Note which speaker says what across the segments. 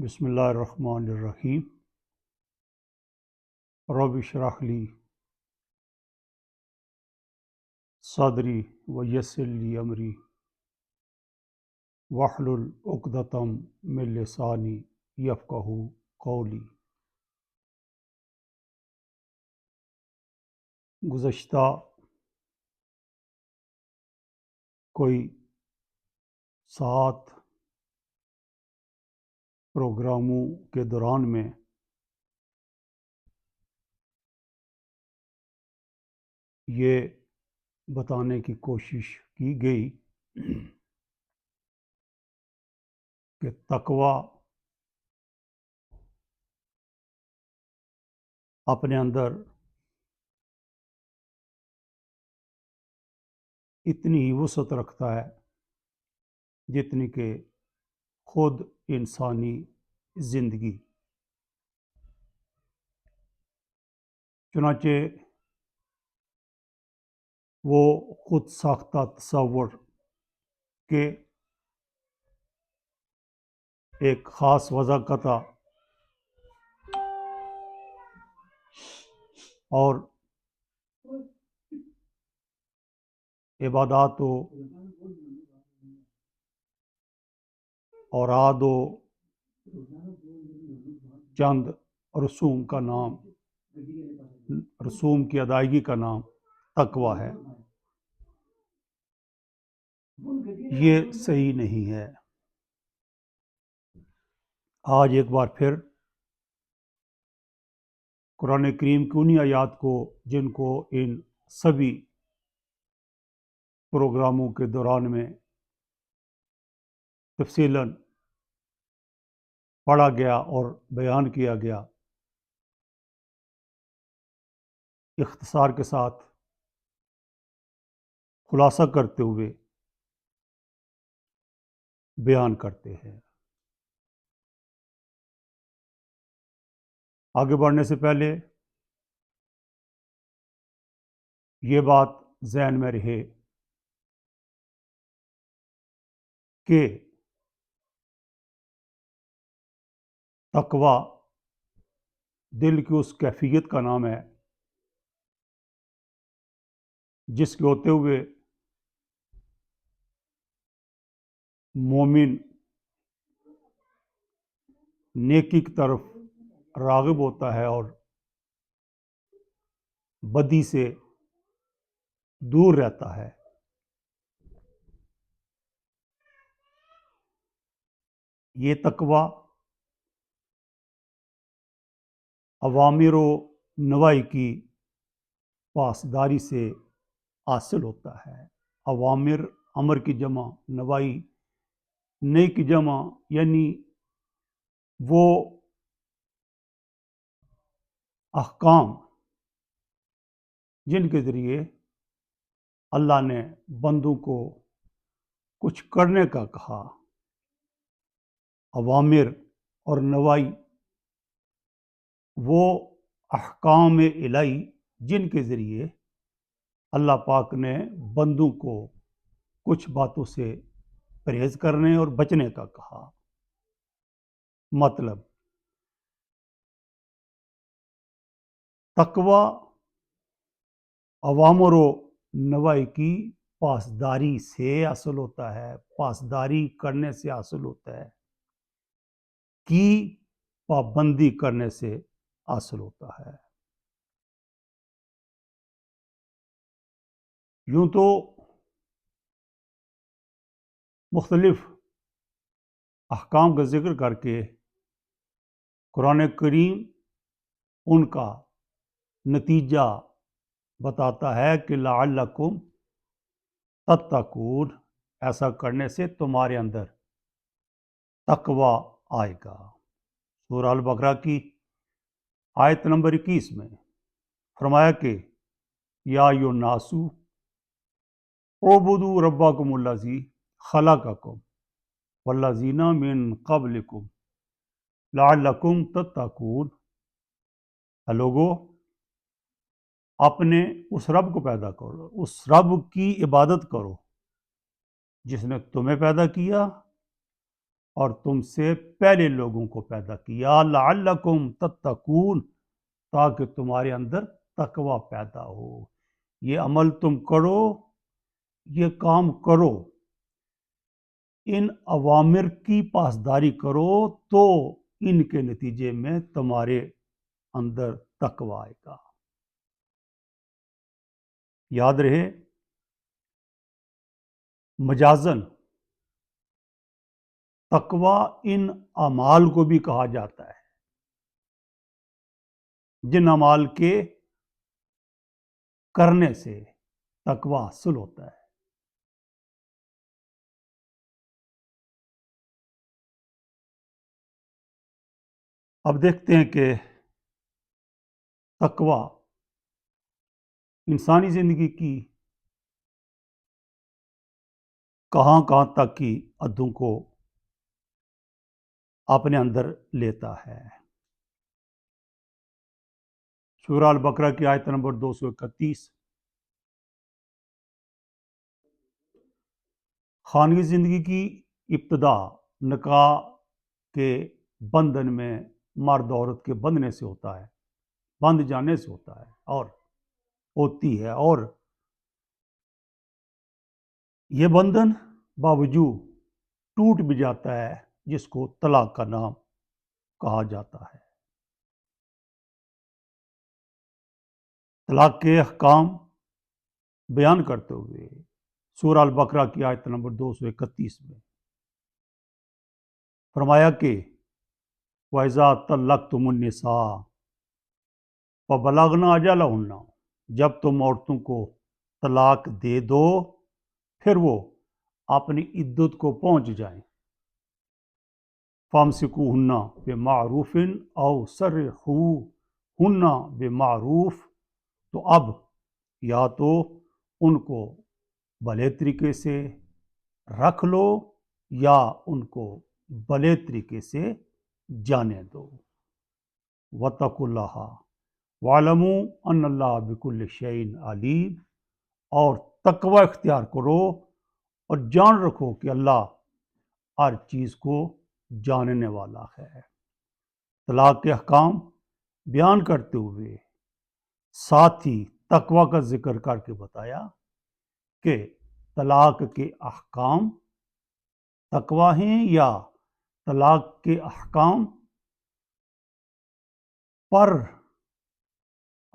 Speaker 1: بسم اللہ الرحمن الرحیم۔ رب اشرح لی صدری ویسر لی امری واحلل عقدۃ من لسانی یفقہوا قولی۔ گزشتہ کوئی 7 پروگراموں کے دوران میں یہ بتانے کی کوشش کی گئی کہ تقوی اپنے اندر اتنی ہی وسعت رکھتا ہے جتنی کہ خود انسانی زندگی۔ چنانچہ وہ خود ساختہ تصور کے ایک خاص وضاحت اور عبادات و اوراد و چند رسوم کا نام، رسوم کی ادائیگی کا نام تقوی ہے۔ یہ صحیح نہیں ہے۔ آج ایک بار پھر قرآن کریم کی انہی آیات کو، جن کو ان سبھی پروگراموں کے دوران میں تفصیلاً پڑھا گیا اور بیان کیا گیا، اختصار کے ساتھ خلاصہ کرتے ہوئے بیان کرتے ہیں۔ آگے بڑھنے سے پہلے یہ بات ذہن میں رہے کہ تقوی دل کی اس کیفیت کا نام ہے جس کے ہوتے ہوئے مومن نیکی کی طرف راغب ہوتا ہے اور بدی سے دور رہتا ہے۔ یہ تقوی اوامر و نواہی کی پاسداری سے حاصل ہوتا ہے۔ اوامر امر کی جمع، نواہی نہی کی جمع، یعنی وہ احکام جن کے ذریعے اللہ نے بندوں کو کچھ کرنے کا کہا۔ اوامر اور نواہی وہ احکام الہی جن کے ذریعے اللہ پاک نے بندوں کو کچھ باتوں سے پرہیز کرنے اور بچنے کا کہا۔ مطلب تقوی اوامر و نواہی کی پاسداری سے حاصل ہوتا ہے، پاسداری کرنے سے حاصل ہوتا ہے، کی پابندی کرنے سے حاصل ہوتا ہے۔ یوں تو مختلف احکام کا ذکر کر کے قرآن کریم ان کا نتیجہ بتاتا ہے کہ لعلکم تتقون، ایسا کرنے سے تمہارے اندر تقوی آئے گا۔ سورہ البقرہ کی آیت نمبر 21 میں فرمایا کہ یا ایھا الناس اعبدوا ربکم الذی خلقکم والذین من قبلکم لعلکم تتقون۔ لوگو، اپنے اس رب کو پیدا کرو، اس رب کی عبادت کرو جس نے تمہیں پیدا کیا اور تم سے پہلے لوگوں کو پیدا کیا لعلکم تتقون تاکہ تمہارے اندر تقوی پیدا ہو۔ یہ عمل تم کرو، یہ کام کرو، ان اوامر کی پاسداری کرو تو ان کے نتیجے میں تمہارے اندر تقوی آئے گا۔ یاد رہے مجازن تقوی ان اعمال کو بھی کہا جاتا ہے جن اعمال کے کرنے سے تقوی حاصل ہوتا ہے۔ اب دیکھتے ہیں کہ تقوی انسانی زندگی کی کہاں کہاں تک کی حدوں کو اپنے اندر لیتا ہے۔ سورہ البقرہ کی آیت نمبر 231، خانگی زندگی کی ابتدا نکاح کے بندھن میں مرد عورت کے بندھنے سے ہوتا ہے، بندھ جانے سے ہوتا ہے اور ہوتی ہے، اور یہ بندھن باوجود ٹوٹ بھی جاتا ہے جس کو طلاق کا نام کہا جاتا ہے۔ طلاق کے احکام بیان کرتے ہوئے سورہ البقرہ کی آیت نمبر 231 میں فرمایا کہ وَإِذَا طَلَّقْتُمُ النِّسَاءَ فَبَلَغْنَ أَجَلَهُنَّ، جب تم عورتوں کو طلاق دے دو پھر وہ اپنی عدت کو پہنچ جائیں، فَامْسِكُوهُنَّ بِمَعْرُوفٍ أَوْ سَرِّحُوهُنَّ بِمَعْرُوف، تو اب یا تو ان کو بھلے طریقے سے رکھ لو یا ان کو بھلے طریقے سے جانے دو۔ وَاتَّقُوا اللَّهَ وَاعْلَمُوا أَنَّ اللَّهَ بِكُلِّ شَيْءٍ عَلِيمٌ، اور تقوی اختیار کرو اور جان رکھو کہ اللہ ہر چیز کو جاننے والا ہے۔ طلاق کے احکام بیان کرتے ہوئے ساتھ ہی تقوی کا ذکر کر کے بتایا کہ طلاق کے احکام تقوی ہیں یا طلاق کے احکام پر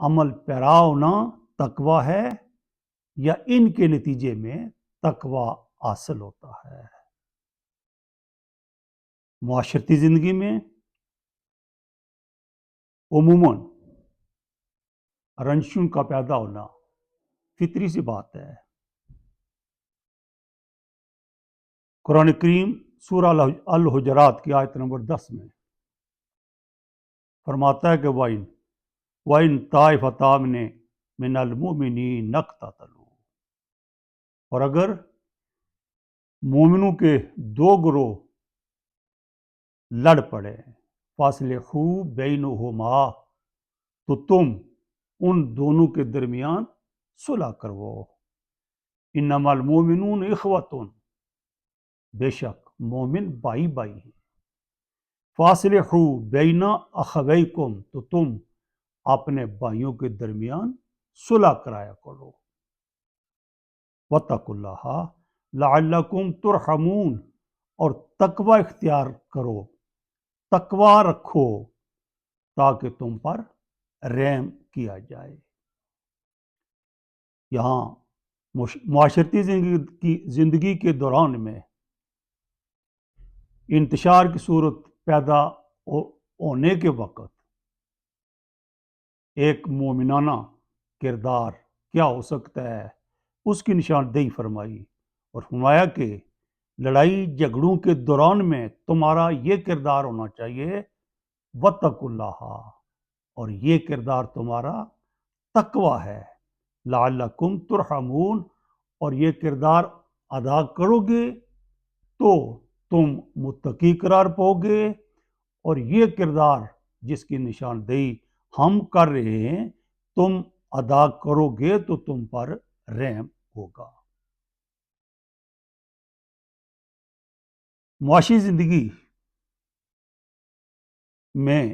Speaker 1: عمل پیرا ہونا تقوی ہے یا ان کے نتیجے میں تقوی حاصل ہوتا ہے۔ معاشرتی زندگی میں عموماً رنجشوں کا پیدا ہونا فطری سی بات ہے۔ قرآن کریم سورہ الحجرات کی آیت نمبر 10 میں فرماتا ہے کہ وَإِن طَائِفَتَانِ مِنَ الْمُؤْمِنِينَ اقْتَتَلُوا، اور اگر مومنوں کے دو گروہ لڑ پڑے، فَأَصْلِحُوا بَيْنَهُمَا، تو تم ان دونوں کے درمیان صلح کرو۔ انما المؤمنون اخوۃ، بے شک مومن بھائی بھائی ہیں۔ فَأَصْلِحُوا بَيْنَ أَخَوَيْكُمْ، تو تم اپنے بھائیوں کے درمیان صلح کرایا کرو۔ وَاتَّقُوا اللَّهَ لَعَلَّكُمْ تُرْحَمُونَ، اور تقوی اختیار کرو، تقوی رکھو تاکہ تم پر رحم کیا جائے۔ یہاں معاشرتی زندگی کے دوران میں انتشار کی صورت پیدا ہونے کے وقت ایک مومنانہ کردار کیا ہو سکتا ہے اس کی نشاندہی فرمائی، اور فرمایا کہ لڑائی جھگڑوں کے دوران میں تمہارا یہ کردار ہونا چاہیے وَاتَّقُوا اللَّهَ، اور یہ کردار تمہارا تقوی ہے، لعلکم ترحمون، اور یہ کردار ادا کرو گے تو تم متقی قرار پاؤ گے، اور یہ کردار جس کی نشاندہی ہم کر رہے ہیں تم ادا کرو گے تو تم پر رحم ہوگا۔ معاشی زندگی میں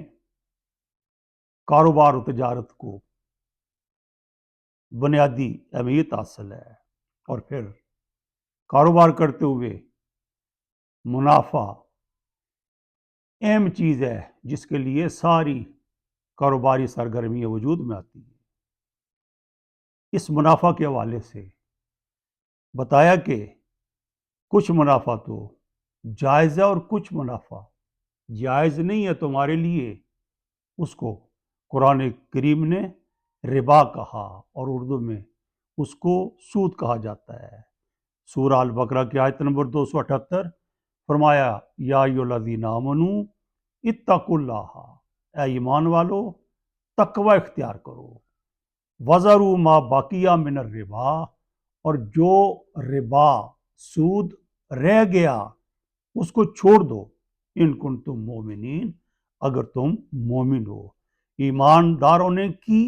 Speaker 1: کاروبار و تجارت کو بنیادی اہمیت حاصل ہے، اور پھر کاروبار کرتے ہوئے منافع اہم چیز ہے جس کے لیے ساری کاروباری سرگرمیاں وجود میں آتی ہیں۔ اس منافع کے حوالے سے بتایا کہ کچھ منافع تو جائز ہے اور کچھ منافع جائز نہیں ہے تمہارے لیے، اس کو قرآن کریم نے ربا کہا، اور اردو میں اس کو سود کہا جاتا ہے۔ سورہ البقرہ کی آیت نمبر 278، فرمایا یا ایھا الذین آمنوا اتقوا اللہ، اے ایمان والو تقوی اختیار کرو، وذروا ما بقی من الربا، اور جو ربا سود رہ گیا اس کو چھوڑ دو، ان کنتم مومنین، اگر تم مومن ہو۔ ایمانداروں نے کی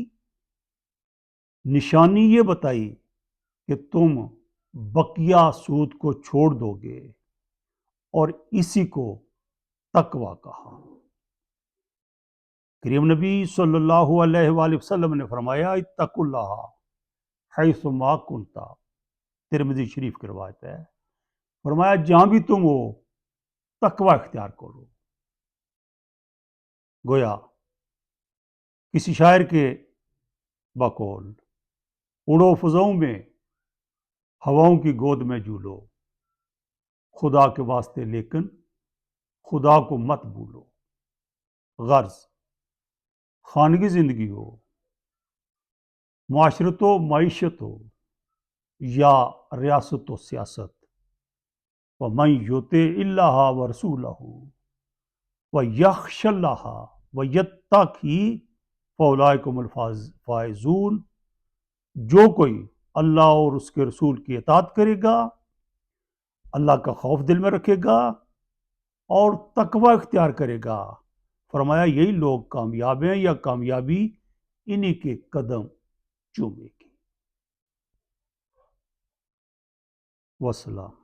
Speaker 1: نشانی یہ بتائی کہ تم بقیہ سود کو چھوڑ دو گے، اور اسی کو تقوی کہا۔ کریم نبی صلی اللہ علیہ وآلہ وسلم نے فرمایا اتقوا اللہ حیث ما کنتا، ترمذی شریف کی روایت ہے، فرمایا جہاں بھی تم ہو تقوی اختیار کرو۔ گویا کسی شاعر کے بقول اڑو فضاؤں میں ہواؤں کی گود میں جھولو، خدا کے واسطے لیکن خدا کو مت بھولو۔ غرض خانگی زندگی ہو، معاشرت و معیشت ہو، یا ریاست و سیاست، وَمَن یُطِعِ اللَّهَ وَرَسُولَهُ وَیَخْشَ اللَّهَ وَیَتَّقِهِ فَأُولَٰئِکَ هُمُ الْفَائِزُونَ، جو کوئی اللہ اور اس کے رسول کی اطاعت کرے گا، اللہ کا خوف دل میں رکھے گا اور تقوی اختیار کرے گا، فرمایا یہی لوگ کامیاب ہیں یا کامیابی انہی کے قدم چومے گی۔ وسلام۔